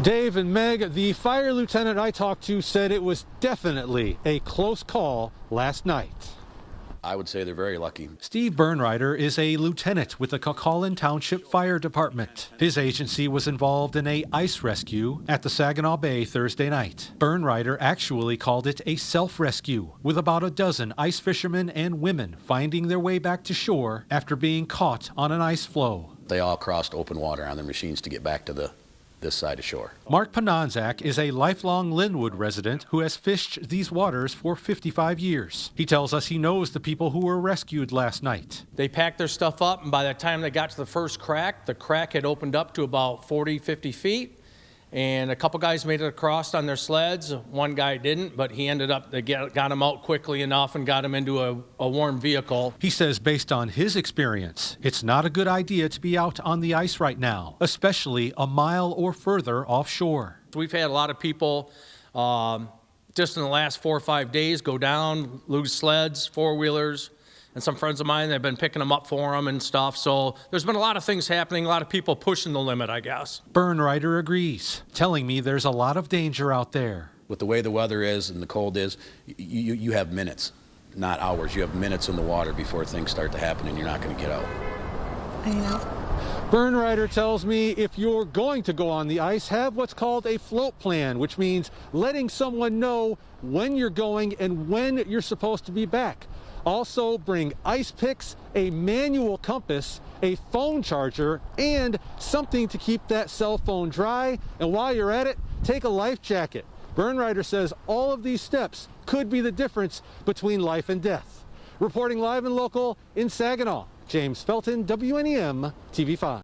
Dave and Meg, the fire lieutenant I talked to said it was definitely a close call last night. I would say they're very lucky. Steve Bernreiter is a lieutenant with the Kawkawlin Township Fire Department. His agency was involved in an ice rescue at the Saginaw Bay Thursday night. Bernreiter actually called it a self-rescue, with about a dozen ice fishermen and women finding their way back to shore after being caught on an ice floe. They all crossed open water on their machines to get back to this side of shore. Mark Pananzak is a lifelong Linwood resident who has fished these waters for 55 years. He tells us he knows the people who were rescued last night. They packed their stuff up, and by the time they got to the first crack, the crack had opened up to about 40, 50 feet. And a couple guys made it across on their sleds. One guy didn't, but he ended up, they got him out quickly enough and got him into a warm vehicle. He says based on his experience, it's not a good idea to be out on the ice right now, especially a mile or further offshore. We've had a lot of people just in the last 4 or 5 days go down, lose sleds, four-wheelers. And some friends of mine, they've been picking them up for them and stuff. So there's been a lot of things happening, a lot of people pushing the limit, I guess. Bernreiter agrees, telling me there's a lot of danger out there. With the way the weather is and the cold is, you have minutes, not hours. You have minutes in the water before things start to happen and you're not going to get out. I know. Bernreiter tells me if you're going to go on the ice, have what's called a float plan, which means letting someone know when you're going and when you're supposed to be back. Also bring ice picks, a manual compass, a phone charger, and something to keep that cell phone dry. And while you're at it, take a life jacket. Bernreiter says all of these steps could be the difference between life and death. Reporting live and local in Saginaw, James Felton, WNEM TV5.